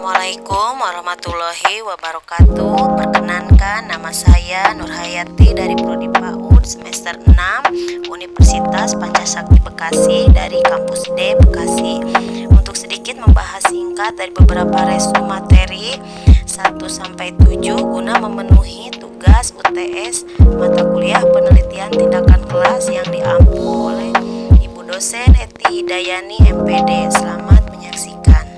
Assalamualaikum warahmatullahi wabarakatuh. Perkenankan, nama saya Nurhayati dari Prodi PAUD semester 6 Universitas Pancasakti Bekasi dari Kampus D Bekasi. Untuk sedikit membahas singkat dari beberapa resume materi 1-7 guna memenuhi tugas UTS mata kuliah penelitian tindakan kelas yang diampu oleh Ibu dosen Eti Hidayani MPD. Selamat menyaksikan.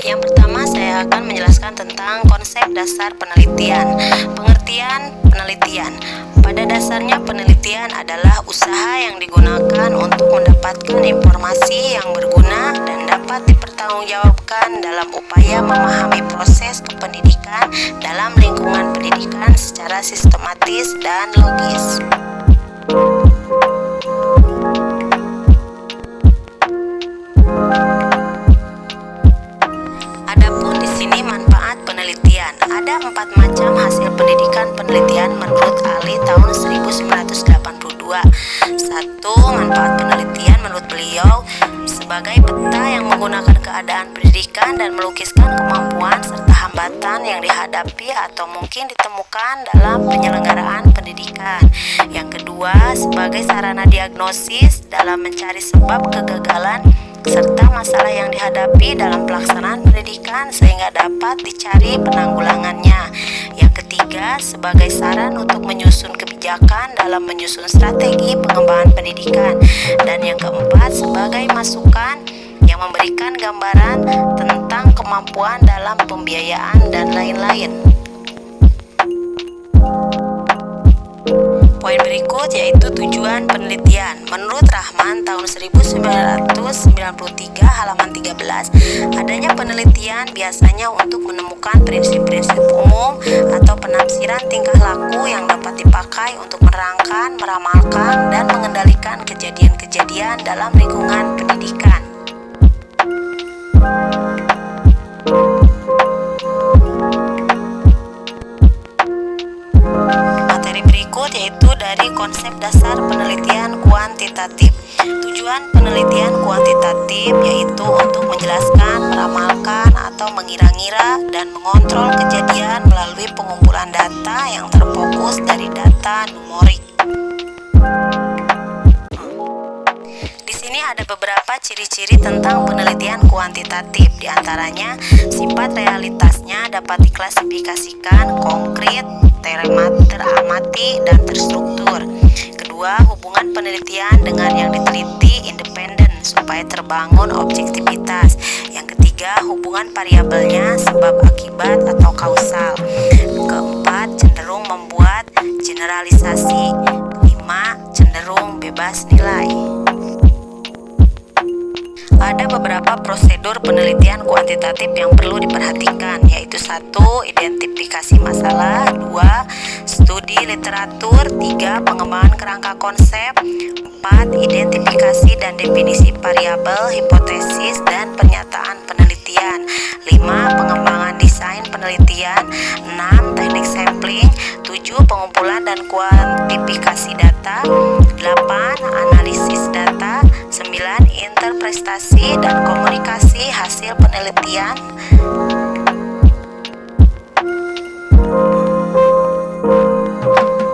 Yang pertama, saya akan menjelaskan tentang konsep dasar penelitian. Pengertian penelitian. Pada dasarnya penelitian adalah usaha yang digunakan untuk mendapatkan informasi yang berguna dan dapat dipertanggungjawabkan dalam upaya memahami proses kependidikan dalam lingkungan pendidikan secara sistematis dan logis. Adapun di sini manfaat penelitian. Ada 4 macam hasil pendidikan penelitian menurut Ali tahun 1982. 1. Manfaat penelitian menurut beliau sebagai peta yang menggunakan keadaan pendidikan dan melukiskan kemampuan serta hambatan yang dihadapi atau mungkin ditemukan dalam penyelenggaraan pendidikan. Yang kedua, sebagai sarana diagnosis dalam mencari sebab kegagalan serta masalah yang dihadapi dalam pelaksanaan pendidikan sehingga dapat dicari penanggulangannya. Yang ketiga, sebagai saran untuk menyusun kebijakan dalam menyusun strategi pengembangan pendidikan. Dan yang keempat, sebagai masukan yang memberikan gambaran tentang kemampuan dalam pembiayaan dan lain-lain. Poin berikut yaitu tujuan penelitian. Menurut Rahman tahun 1993 halaman 13, adanya penelitian biasanya untuk menemukan prinsip-prinsip umum atau penafsiran tingkah laku yang dapat dipakai untuk menerangkan, meramalkan, dan mengendalikan kejadian-kejadian dalam lingkungan pendidikan. Yaitu dari konsep dasar penelitian kuantitatif. Tujuan penelitian kuantitatif yaitu untuk menjelaskan, meramalkan, atau mengira-ngira dan mengontrol kejadian melalui pengumpulan data yang terfokus dari data numerik. Di sini ada beberapa ciri-ciri tentang penelitian kuantitatif. Di antaranya, sifat realitasnya dapat diklasifikasikan konkret, teramati, dan terstruktur. Kedua, hubungan penelitian dengan yang diteliti independen supaya terbangun objektivitas. Yang ketiga, hubungan variabelnya sebab akibat atau kausal. Keempat, cenderung membuat generalisasi. Kelima, cenderung bebas nilai. Ada beberapa prosedur penelitian kuantitatif yang perlu diperhatikan, yaitu 1. Identifikasi masalah, 2. Studi literatur, 3. Pengembangan kerangka konsep, 4. Identifikasi dan definisi variabel, hipotesis, dan pernyataan penelitian, 5. Pengembangan desain penelitian, 6. Teknik sampling, 7. Pengumpulan dan kuantifikasi data, 8. Analisis data, 9. Interpretasi dan komunikasi hasil penelitian.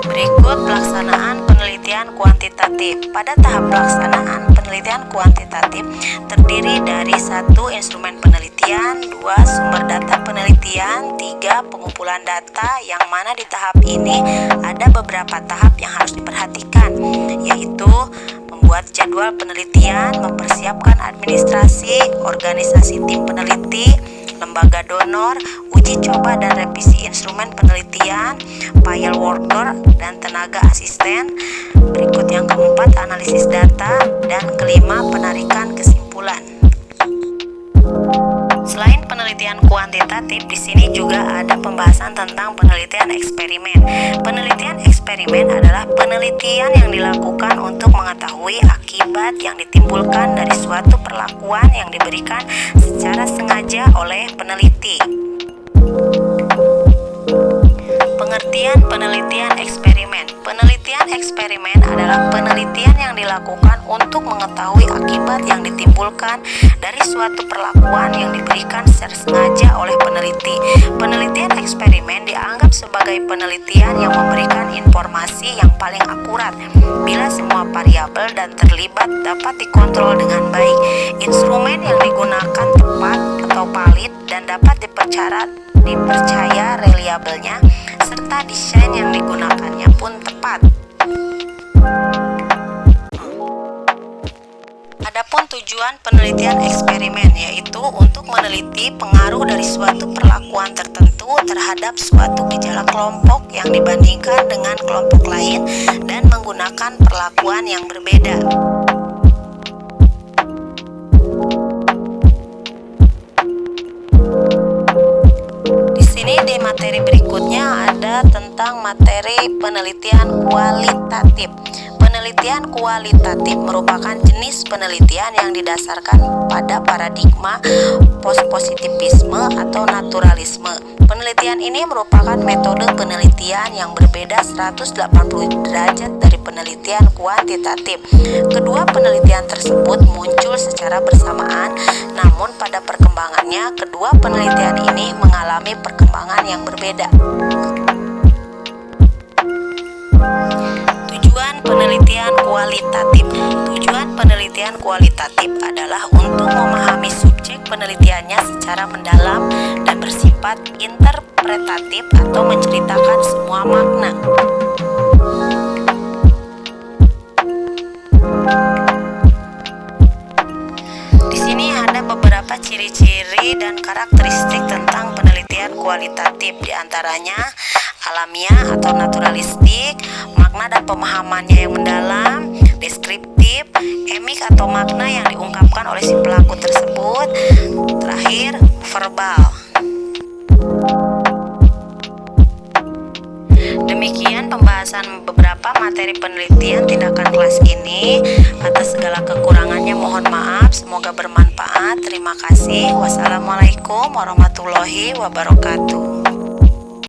Berikut pelaksanaan penelitian kuantitatif. Pada tahap pelaksanaan penelitian kuantitatif terdiri dari 1. Instrumen penelitian, 2. Sumber data penelitian, 3. Pengumpulan data, yang mana di tahap ini ada beberapa tahap yang harus diperhatikan, yaitu membuat jadwal penelitian, mempersiapkan administrasi, organisasi tim peneliti, lembaga donor, uji coba dan revisi instrumen penelitian, file worker, dan tenaga asisten. Berikut yang keempat, analisis data, dan kelima, penarikan kesimpulan. Selain penelitian kuantitatif, di sini juga ada pembahasan tentang penelitian eksperimen. Penelitian eksperimen adalah penelitian yang dilakukan untuk mengetahui akibat yang ditimbulkan dari suatu perlakuan yang diberikan secara sengaja oleh peneliti. Pengertian penelitian eksperimen. Penelitian eksperimen adalah penelitian yang dilakukan untuk mengetahui akibat yang ditimbulkan dari suatu perlakuan yang diberikan secara sengaja oleh peneliti. Penelitian eksperimen dianggap sebagai penelitian yang memberikan informasi yang paling akurat bila semua variabel dan terlibat dapat dikontrol dengan baik. Instrumen yang digunakan tepat atau valid dan dapat dipercaya reliabelnya, serta desain yang digunakannya pun tepat. Adapun tujuan penelitian eksperimen yaitu untuk meneliti pengaruh dari suatu perlakuan tertentu terhadap suatu gejala kelompok yang dibandingkan dengan kelompok lain dan menggunakan perlakuan yang berbeda. Di materi berikutnya ada tentang materi penelitian kualitatif. Penelitian kualitatif merupakan jenis penelitian yang didasarkan pada paradigma positivisme atau naturalisme. Penelitian ini merupakan metode penelitian yang berbeda 180 derajat dari penelitian kuantitatif. Kedua penelitian tersebut muncul secara bersamaan, namun pada perkembangannya kedua penelitian ini mengalami perkembangan yang berbeda. Tujuan penelitian kualitatif. Tujuan penelitian kualitatif adalah untuk memahami subjek penelitiannya secara mendalam dan bersifat interpretatif atau menceritakan semua makna. Di sini ada beberapa ciri-ciri dan karakteristik tentang penelitian kualitatif, diantaranya alamiah atau naturalistik, makna dan pemahamannya yang mendalam, deskriptif, emik atau makna yang diungkapkan oleh si pelaku tersebut, terakhir verbal. Demikian pembahasan beberapa materi penelitian tindakan kelas ini. Atas segala kekurangannya mohon maaf, semoga bermanfaat. Terima kasih. Wassalamualaikum warahmatullahi wabarakatuh.